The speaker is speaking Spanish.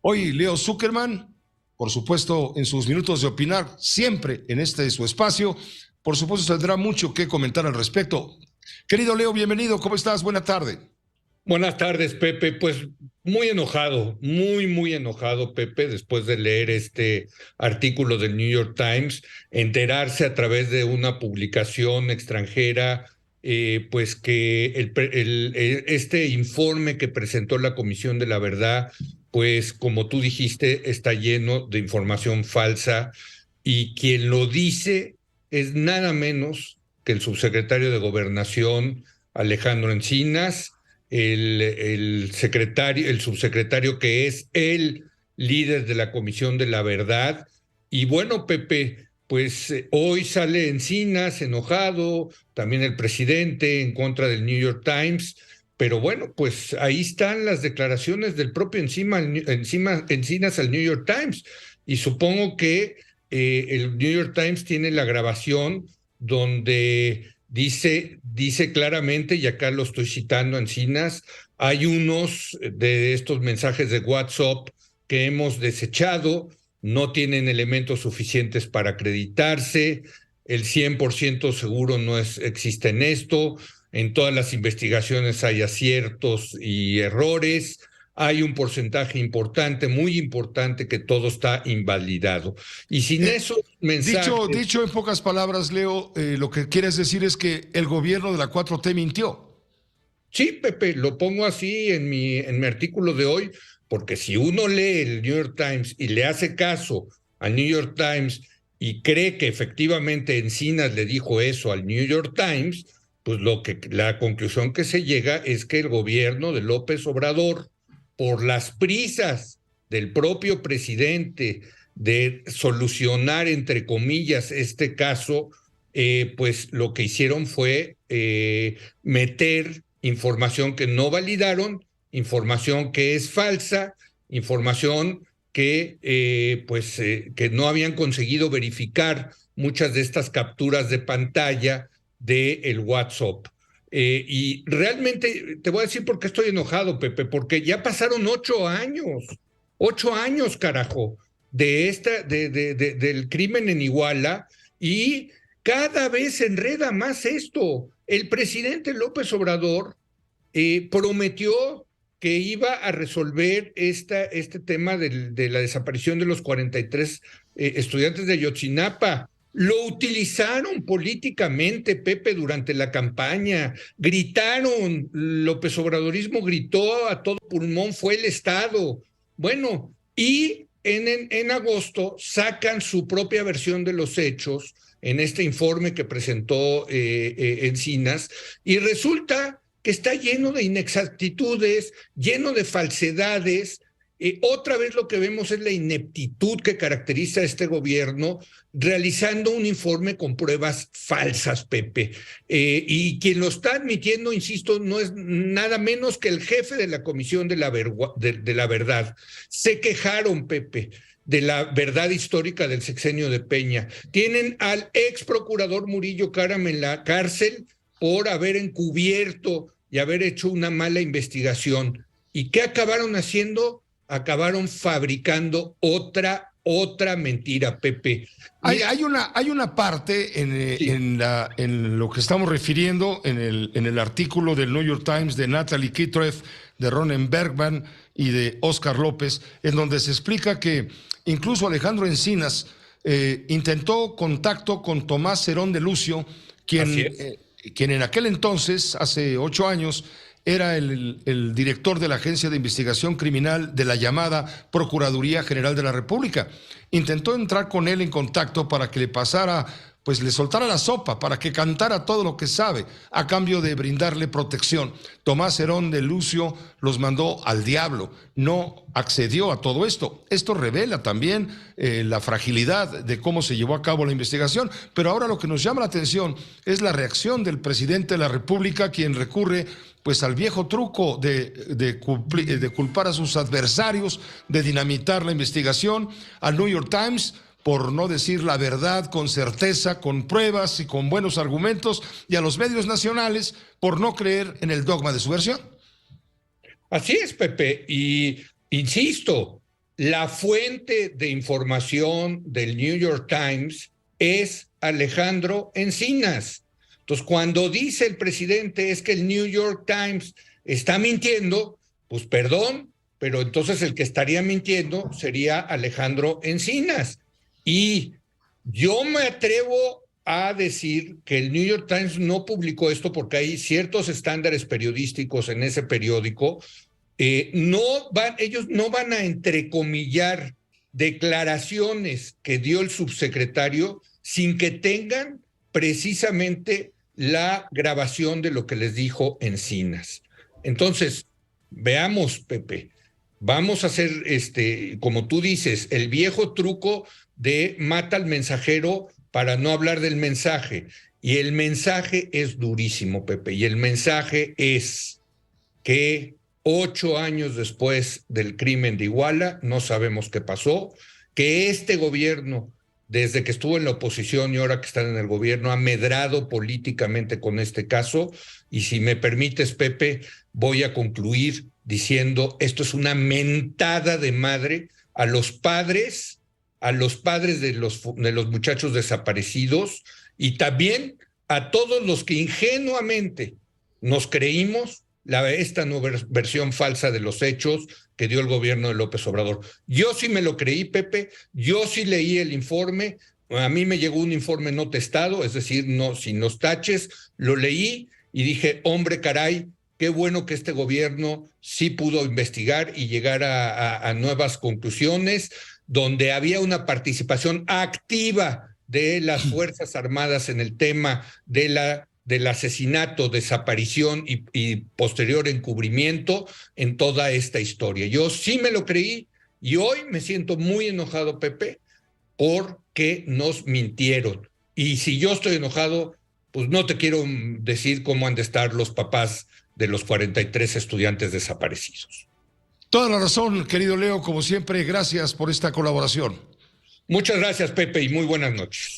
Hoy Leo Zuckerman, por supuesto, en sus minutos de opinar, siempre en este su espacio, por supuesto tendrá mucho que comentar al respecto. Querido Leo, bienvenido, ¿cómo estás? Buena tarde. Buenas tardes, Pepe. Pues muy enojado, muy enojado, Pepe, después de leer este artículo del New York Times, enterarse a través de una publicación extranjera, pues que este informe que presentó la Comisión de la Verdad, pues como tú dijiste, está lleno de información falsa y quien lo dice es nada menos que el subsecretario de Gobernación, Alejandro Encinas, el subsecretario que es el líder de la Comisión de la Verdad. Y bueno, Pepe, pues hoy sale Encinas enojado, también el presidente en contra del New York Times, pero bueno, pues ahí están las declaraciones del propio Encinas al New York Times. Y supongo que el New York Times tiene la grabación donde dice claramente, y acá lo estoy citando, Encinas, hay unos de estos mensajes de WhatsApp que hemos desechado, no tienen elementos suficientes para acreditarse, el 100% seguro no existe en esto, en todas las investigaciones hay aciertos y errores, hay un porcentaje importante, muy importante, que todo está invalidado. Y sin Eh, esos mensajes. dicho en pocas palabras, Leo, lo que quieres decir es que el gobierno de la 4T mintió. Sí, Pepe, lo pongo así en mi artículo de hoy, porque si uno lee el New York Times y le hace caso al New York Times y cree que efectivamente Encinas le dijo eso al New York Times, pues la conclusión que se llega es que el gobierno de López Obrador, por las prisas del propio presidente de solucionar, entre comillas, este caso, pues lo que hicieron fue meter información que no validaron, información que es falsa, información que no habían conseguido verificar muchas de estas capturas de pantalla del WhatsApp. Y realmente te voy a decir por qué estoy enojado, Pepe, porque ya pasaron 8 años, carajo, del crimen en Iguala, y cada vez se enreda más esto. El presidente López Obrador prometió que iba a resolver este tema de la desaparición de los 43 estudiantes de Ayotzinapa. Lo utilizaron políticamente, Pepe, durante la campaña. Gritaron, López Obradorismo gritó a todo pulmón, fue el Estado. Bueno, y en agosto sacan su propia versión de los hechos en este informe que presentó Encinas, y resulta que está lleno de inexactitudes, lleno de falsedades. Otra vez lo que vemos es la ineptitud que caracteriza a este gobierno, realizando un informe con pruebas falsas, Pepe. Y quien lo está admitiendo, insisto, no es nada menos que el jefe de la Comisión de la Verdad. Se quejaron, Pepe, de la verdad histórica del sexenio de Peña. Tienen al ex procurador Murillo Karam en la cárcel por haber encubierto y haber hecho una mala investigación. ¿Y qué acabaron haciendo? Acabaron fabricando otra mentira, Pepe. Mira, Hay una parte sí, en lo que estamos refiriendo en el artículo del New York Times de Natalie Kitreff, de Ronen Bergman y de Oscar López, en donde se explica que incluso Alejandro Encinas intentó contacto con Tomás Herón de Lucio, así quien, es. quien en aquel entonces, hace 8 años, era el director de la Agencia de Investigación Criminal de la llamada Procuraduría General de la República. Intentó entrar con él en contacto para que le pasara, pues le soltara la sopa, para que cantara todo lo que sabe, a cambio de brindarle protección. Tomás Herón de Lucio los mandó al diablo, no accedió a todo esto. Esto revela también la fragilidad de cómo se llevó a cabo la investigación, pero ahora lo que nos llama la atención es la reacción del presidente de la República, quien recurre pues al viejo truco de culpar a sus adversarios, de dinamitar la investigación, al New York Times por no decir la verdad con certeza, con pruebas y con buenos argumentos, y a los medios nacionales por no creer en el dogma de su versión. Así es, Pepe. Y insisto, la fuente de información del New York Times es Alejandro Encinas. Entonces, cuando dice el presidente es que el New York Times está mintiendo, pues perdón, pero entonces el que estaría mintiendo sería Alejandro Encinas. Y yo me atrevo a decir que el New York Times no publicó esto porque hay ciertos estándares periodísticos en ese periódico. Ellos no van a entrecomillar declaraciones que dio el subsecretario sin que tengan precisamente la grabación de lo que les dijo Encinas. Entonces, veamos, Pepe, vamos a hacer, como tú dices, el viejo truco de mata al mensajero para no hablar del mensaje. Y el mensaje es durísimo, Pepe, y el mensaje es que 8 años después del crimen de Iguala, no sabemos qué pasó, que este gobierno, desde que estuvo en la oposición y ahora que están en el gobierno, ha medrado políticamente con este caso. Y si me permites, Pepe, voy a concluir diciendo, esto es una mentada de madre a los padres de los muchachos desaparecidos y también a todos los que ingenuamente nos creímos esta nueva versión falsa de los hechos que dio el gobierno de López Obrador. Yo sí me lo creí, Pepe, yo sí leí el informe, a mí me llegó un informe no testado, es decir, no sin los taches, lo leí y dije, hombre, caray, qué bueno que este gobierno sí pudo investigar y llegar a nuevas conclusiones, donde había una participación activa de las Fuerzas Armadas en el tema del asesinato, desaparición y posterior encubrimiento en toda esta historia. Yo sí me lo creí y hoy me siento muy enojado, Pepe, porque nos mintieron. Y si yo estoy enojado, pues no te quiero decir cómo han de estar los papás de los 43 estudiantes desaparecidos. Toda la razón, querido Leo, como siempre, gracias por esta colaboración. Muchas gracias, Pepe, y muy buenas noches.